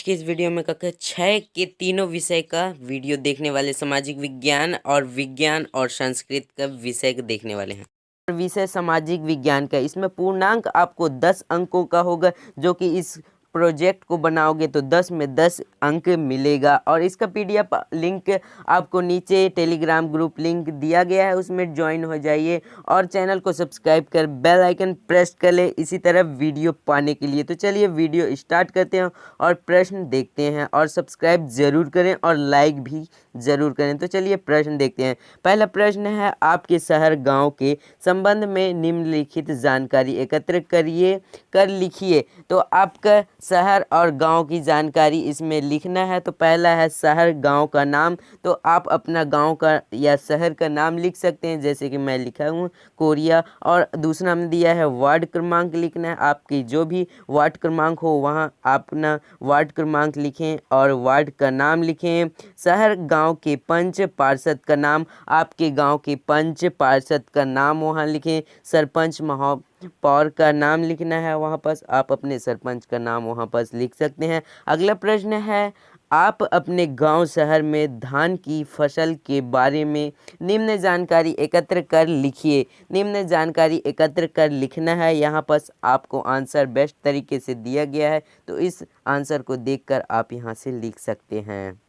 आज के इस वीडियो में कक्षा 6 के तीनों विषय का वीडियो देखने वाले, सामाजिक विज्ञान और संस्कृत का विषय देखने वाले हैं। विषय सामाजिक विज्ञान का, इसमें पूर्णांक आपको 10 अंकों का होगा, जो कि इस प्रोजेक्ट को बनाओगे तो 10 में 10 अंक मिलेगा। और इसका पीडीएफ लिंक आपको नीचे टेलीग्राम ग्रुप लिंक दिया गया है, उसमें ज्वाइन हो जाइए और चैनल को सब्सक्राइब कर बेल आइकन प्रेस कर ले इसी तरह वीडियो पाने के लिए। तो चलिए वीडियो स्टार्ट करते हैं और प्रश्न देखते हैं, और सब्सक्राइब ज़रूर करें और लाइक भी ज़रूर करें। तो चलिए प्रश्न देखते हैं। पहला प्रश्न है, आपके शहर गांव के संबंध में निम्नलिखित जानकारी एकत्र कर लिखिए। तो आपका शहर और गांव की जानकारी इसमें लिखना है। तो पहला है शहर गांव का नाम, तो आप अपना गांव का या शहर का नाम लिख सकते हैं, जैसे कि मैं लिखा हूँ कोरिया। और दूसरा में दिया है वार्ड क्रमांक लिखना है, आपकी जो भी वार्ड क्रमांक हो वहाँ अपना वार्ड क्रमांक लिखें और वार्ड का नाम लिखें। शहर गांव के पंच पार्षद का नाम, आपके गांव के पंच पार्षद का नाम वहाँ लिखें। सरपंच महापौर का नाम लिखना है, वहाँ पर आप अपने सरपंच का नाम वहाँ पर लिख सकते हैं। अगला प्रश्न है, आप अपने गांव शहर में धान की फसल के बारे में निम्न जानकारी एकत्र कर लिखिए। निम्न जानकारी एकत्र कर लिखना है, यहाँ पर आपको आंसर बेस्ट तरीके से दिया गया है, तो इस आंसर को देखकर आप यहाँ से लिख सकते हैं।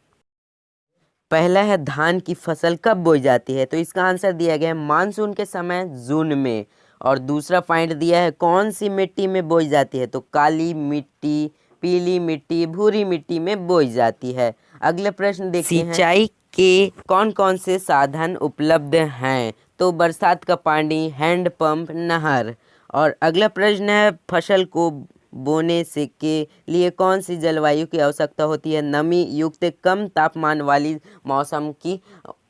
पहला है धान की फसल कब बोई जाती है, तो इसका आंसर दिया गया है मानसून के समय जून में। और दूसरा पॉइंट दिया है कौन सी मिट्टी में बोई जाती है, तो काली मिट्टी, पीली मिट्टी, भूरी मिट्टी में बोई जाती है। अगला प्रश्न देखते हैं, सिंचाई के कौन कौन से साधन उपलब्ध हैं, तो बरसात का पानी, हैंडपंप, नहर। और अगला प्रश्न है, फसल को बोने से के लिए कौन सी जलवायु की आवश्यकता होती है, नमी युक्त कम तापमान वाली मौसम की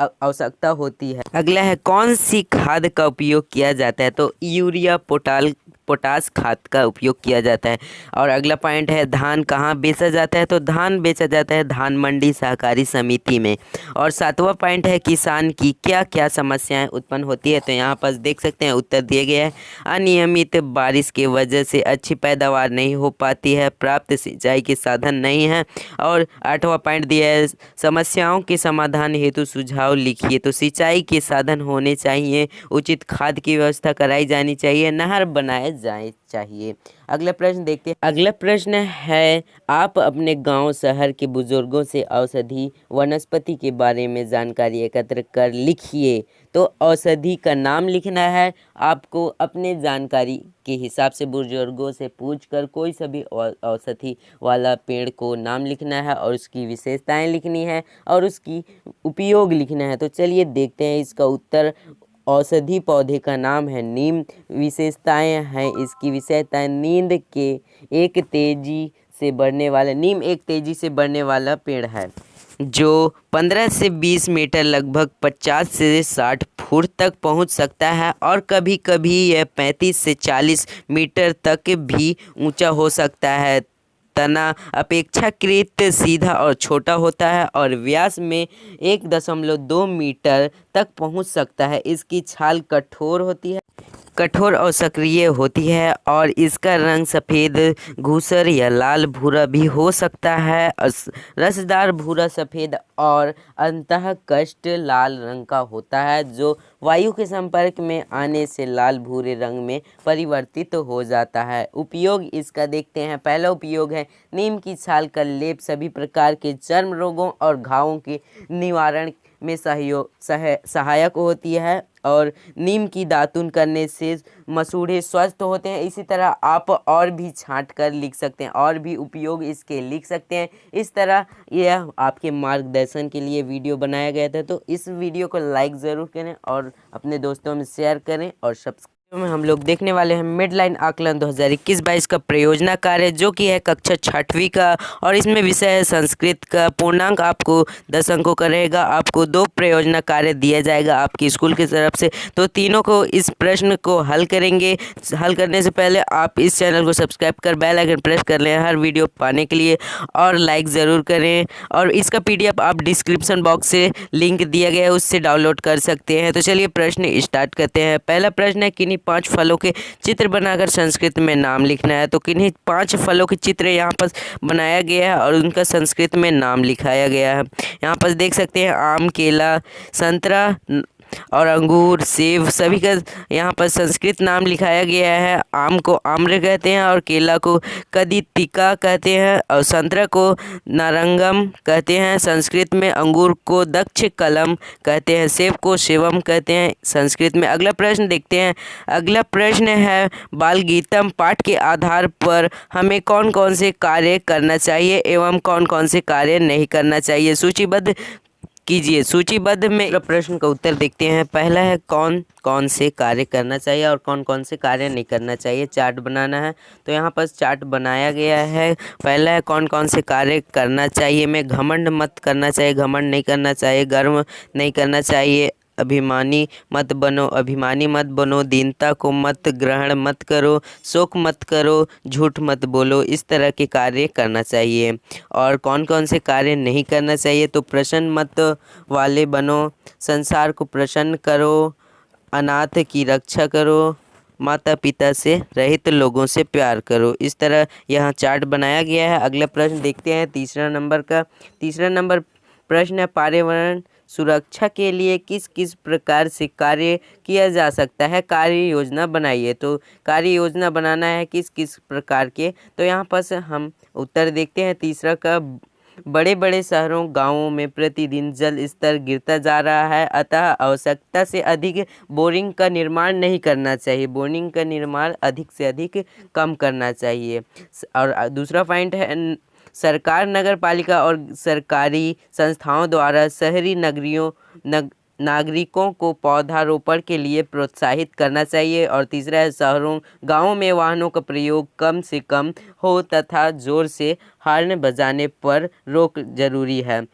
आवश्यकता होती है। अगला है कौन सी खाद का उपयोग किया जाता है, तो यूरिया पोटास खाद का उपयोग किया जाता है। और अगला पॉइंट है धान कहाँ बेचा जाता है, तो धान बेचा जाता है धान मंडी सहकारी समिति में। और सातवां पॉइंट है किसान की क्या क्या समस्याएं उत्पन्न होती है, तो यहाँ पर देख सकते हैं उत्तर दिए गए हैं। अनियमित बारिश की वजह से अच्छी पैदावार नहीं हो पाती है, प्राप्त सिंचाई के साधन नहीं हैं। और आठवां पॉइंट दिया है समस्याओं के समाधान हेतु सुझाव लिखिए, तो सिंचाई के साधन होने चाहिए, उचित खाद की व्यवस्था कराई जानी चाहिए, नहर बनाए जाए चाहिए। अगला प्रश्न देखते हैं। अगला प्रश्न है, आप अपने गांव शहर के बुजुर्गों से औषधि वनस्पति के बारे में जानकारी एकत्र कर लिखिए। तो औषधि का नाम लिखना है, आपको अपने जानकारी के हिसाब से बुजुर्गों से पूछकर कोई सा भी औषधि वाला पेड़ को नाम लिखना है और उसकी विशेषताएं लिखनी है और उसकी उपयोग लिखना है। तो चलिए देखते हैं इसका उत्तर। औषधि पौधे का नाम है नीम। विशेषताएं हैं इसकी विशेषताएं, नीम एक तेजी से बढ़ने वाला पेड़ है जो 15 से 20 मीटर लगभग 50 से 60 फुट तक पहुंच सकता है, और कभी कभी यह 35 से 40 मीटर तक भी ऊंचा हो सकता है। तना अपेक्षाकृत सीधा और छोटा होता है और व्यास में 1.2 मीटर तक पहुंच सकता है। इसकी छाल कठोर और सक्रिय होती है और इसका रंग सफ़ेद, धूसर या लाल भूरा भी हो सकता है। रसदार भूरा सफ़ेद और अंतःकष्ट लाल रंग का होता है, जो वायु के संपर्क में आने से लाल भूरे रंग में परिवर्तित हो जाता है। उपयोग इसका देखते हैं। पहला उपयोग है नीम की छाल का लेप सभी प्रकार के चर्म रोगों और घावों के निवारण में सहायक होती है, और नीम की दातुन करने से मसूड़े स्वस्थ होते हैं। इसी तरह आप और भी छांट कर लिख सकते हैं, और भी उपयोग इसके लिख सकते हैं। इस तरह यह आपके मार्गदर्शन के लिए वीडियो बनाया गया था, तो इस वीडियो को लाइक ज़रूर करें और अपने दोस्तों में शेयर करें। और में हम लोग देखने वाले हैं मिडलाइन आकलन 2021-22 का प्रयोजना कार्य, जो कि है कक्षा 6वीं का, और इसमें विषय है संस्कृत का। पूर्णांक आपको 10 अंकों का रहेगा। आपको 2 प्रयोजना कार्य दिया जाएगा आपकी स्कूल की तरफ से, तो तीनों को इस प्रश्न को हल करेंगे। हल करने से पहले आप इस चैनल को सब्सक्राइब कर बेल आइकन प्रेस कर लें हर वीडियो पाने के लिए, और लाइक ज़रूर करें। और इसका PDF आप डिस्क्रिप्शन बॉक्स से लिंक दिया गया है, उससे डाउनलोड कर सकते हैं। तो चलिए प्रश्न स्टार्ट करते हैं। पहला प्रश्न है, किन्हीं 5 फलों के चित्र बनाकर संस्कृत में नाम लिखना है। तो किन्हीं 5 फलों के चित्र यहाँ पर बनाया गया है और उनका संस्कृत में नाम लिखाया गया है। यहाँ पर देख सकते हैं आम, केला, संतरा और अंगूर, सेब सभी का यहाँ पर संस्कृत नाम लिखाया गया है। आम को आम्र कहते हैं और केला को कदितिका कहते हैं और संतरा को नारंगम कहते हैं संस्कृत में। अंगूर को दक्ष कलम कहते हैं। सेब को शिवम कहते हैं संस्कृत में। अगला प्रश्न देखते हैं। अगला प्रश्न है बाल गीतम पाठ के आधार पर हमें कौन कौन से कार्य करना चाहिए एवं कौन कौन से कार्य नहीं करना चाहिए, सूचीबद्ध कीजिए। सूचीबद्ध में प्रश्न का उत्तर देखते हैं। पहला है कौन कौन से कार्य करना चाहिए और कौन कौन से कार्य नहीं करना चाहिए। चार्ट बनाना है, तो यहाँ पर चार्ट बनाया गया है। पहला है कौन कौन से कार्य करना चाहिए में घमंड मत करना चाहिए, घमंड नहीं करना चाहिए। गर्व नहीं करना चाहिए। अभिमानी मत बनो। दीनता को मत ग्रहण मत करो। शोक मत करो। झूठ मत बोलो। इस तरह के कार्य करना चाहिए। और कौन कौन से कार्य नहीं करना चाहिए, तो प्रसन्न मत वाले बनो। संसार को प्रसन्न करो। अनाथ की रक्षा करो। माता पिता से रहित लोगों से प्यार करो। इस तरह यहाँ चार्ट बनाया गया है। अगला प्रश्न देखते हैं तीसरा नंबर प्रश्न है पर्यावरण सुरक्षा के लिए किस किस प्रकार से कार्य किया जा सकता है, कार्य योजना बनाइए। तो कार्य योजना बनाना है किस किस प्रकार के, तो यहाँ पर हम उत्तर देखते हैं तीसरा का। बड़े बड़े शहरों गांवों में प्रतिदिन जल स्तर गिरता जा रहा है, अतः आवश्यकता से अधिक बोरिंग का निर्माण नहीं करना चाहिए। बोरिंग का निर्माण अधिक से अधिक कम करना चाहिए। और दूसरा पॉइंट है सरकार, नगर पालिका और सरकारी संस्थाओं द्वारा शहरी नागरिकों को पौधारोपण के लिए प्रोत्साहित करना चाहिए। और तीसरा है शहरों गांवों में वाहनों का प्रयोग कम से कम हो तथा जोर से हॉर्न बजाने पर रोक जरूरी है।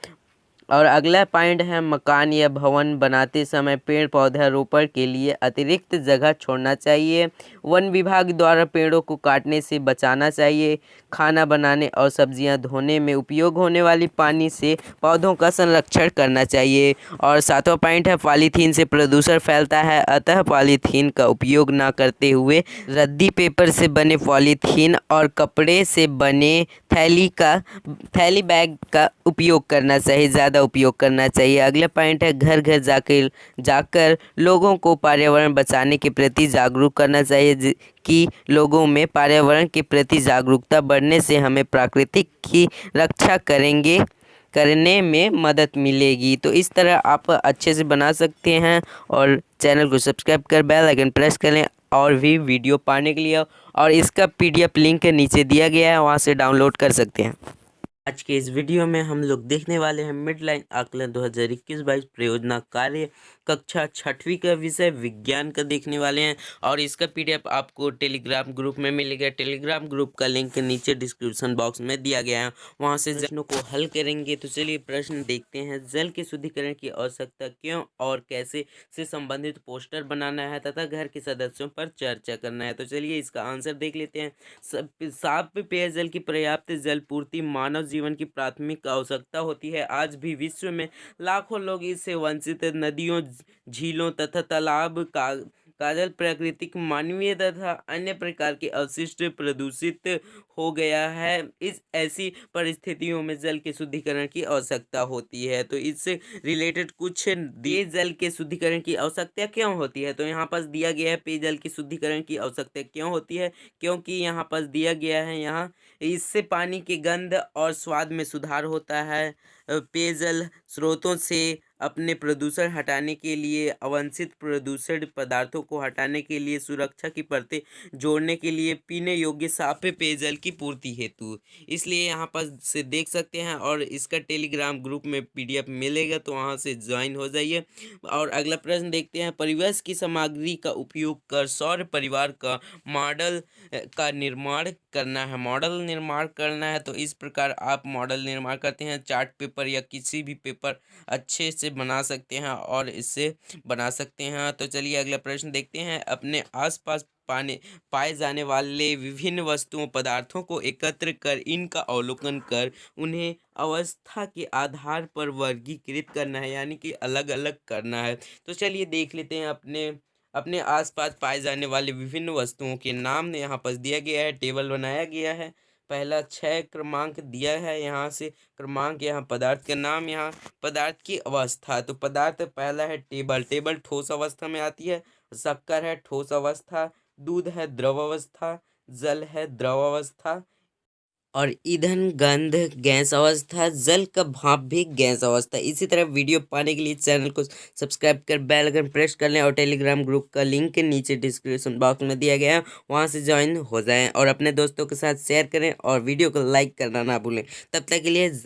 और अगला पॉइंट है मकान या भवन बनाते समय पेड़ पौधारोपण के लिए अतिरिक्त जगह छोड़ना चाहिए। वन विभाग द्वारा पेड़ों को काटने से बचाना चाहिए। खाना बनाने और सब्जियां धोने में उपयोग होने वाली पानी से पौधों का संरक्षण करना चाहिए। और सातवां पॉइंट है पॉलीथीन से प्रदूषण फैलता है, अतः पॉलीथीन का उपयोग ना करते हुए रद्दी पेपर से बने पॉलीथीन और कपड़े से बने थैली बैग का उपयोग करना चाहिए, ज़्यादा उपयोग करना चाहिए। अगला पॉइंट है घर घर जाकर लोगों को पर्यावरण बचाने के प्रति जागरूक करना चाहिए कि लोगों में पर्यावरण के प्रति जागरूकता बढ़ने से हमें प्रकृति की रक्षा करने में मदद मिलेगी। तो इस तरह आप अच्छे से बना सकते हैं। और चैनल को सब्सक्राइब कर बेल आइकन प्रेस करें और भी वीडियो पाने के लिए। और इसका PDF लिंक नीचे दिया गया है, वहाँ से डाउनलोड कर सकते हैं। आज के इस वीडियो में हम लोग देखने वाले हैं मिडलाइन आकलन 2021-22 परियोजना कार्य कक्षा 6वीं का विषय विज्ञान का देखने वाले हैं। और इसका PDF आपको टेलीग्राम ग्रुप में मिलेगा। टेलीग्राम ग्रुप का लिंक नीचे डिस्क्रिप्शन बॉक्स में दिया गया है, वहां से प्रश्नों को हल करेंगे। तो चलिए प्रश्न देखते हैं। जल के शुद्धिकरण की आवश्यकता क्यों और कैसे से संबंधित पोस्टर बनाना है तथा घर के सदस्यों पर चर्चा करना है। तो चलिए इसका आंसर देख लेते हैं। साफ पेयजल की पर्याप्त जल पूर्ति मानव जीवन की प्राथमिक आवश्यकता होती है। आज भी विश्व में लाखों लोग इससे वंचित। नदियों, झीलों तथा तालाब काजल प्राकृतिक, मानवीय तथा अन्य प्रकार के अवशिष्ट प्रदूषित हो गया है। इस ऐसी परिस्थितियों में जल के शुद्धिकरण की आवश्यकता होती है। तो इससे रिलेटेड कुछ पेयजल के शुद्धिकरण की आवश्यकता क्यों होती है, तो यहाँ पर दिया गया है पेयजल की शुद्धिकरण की आवश्यकता क्यों होती है, क्योंकि यहाँ पर दिया गया है यहाँ इससे पानी की गंध और स्वाद में सुधार होता है। पेयजल स्रोतों से अपने प्रदूषण हटाने के लिए, अवांछित प्रदूषण पदार्थों को हटाने के लिए, सुरक्षा की परतें जोड़ने के लिए, पीने योग्य साफ पेयजल की पूर्ति हेतु। इसलिए यहाँ पर से देख सकते हैं। और इसका टेलीग्राम ग्रुप में PDF मिलेगा, तो वहाँ से ज्वाइन हो जाइए। और अगला प्रश्न देखते हैं। परिवेश की सामग्री का उपयोग कर सौर परिवार का मॉडल का निर्माण करना है। तो इस प्रकार आप मॉडल निर्माण करते हैं। चार्ट पेपर या किसी भी पेपर अच्छे से बना सकते हैं और इससे बना सकते हैं। तो चलिए अगला प्रश्न देखते हैं। अपने आसपास पाए जाने वाले विभिन्न वस्तुओं पदार्थों को एकत्र कर इनका अवलोकन कर उन्हें अवस्था के आधार पर वर्गीकृत करना है, यानी कि अलग अलग करना है। तो चलिए देख लेते हैं। अपने अपने आसपास पाए जाने वाले विभिन्न वस्तुओं के नाम यहाँ पर दिया गया है, टेबल बनाया गया है। पहला 6 क्रमांक दिया है, यहाँ से क्रमांक, यहाँ पदार्थ का नाम, यहाँ पदार्थ की अवस्था। तो पदार्थ पहला है टेबल। टेबल ठोस अवस्था में आती है। शक्कर है ठोस अवस्था, दूध है द्रव अवस्था, जल है द्रव अवस्था, और ईंधन गंध गैस अवस्था, जल का भाप भी गैस अवस्था। इसी तरह वीडियो पाने के लिए चैनल को सब्सक्राइब कर बेल आइकन प्रेस कर लें और टेलीग्राम ग्रुप का लिंक नीचे डिस्क्रिप्शन बॉक्स में दिया गया है, वहां से ज्वाइन हो जाएं और अपने दोस्तों के साथ शेयर करें और वीडियो को लाइक करना ना भूलें। तब तक के लिए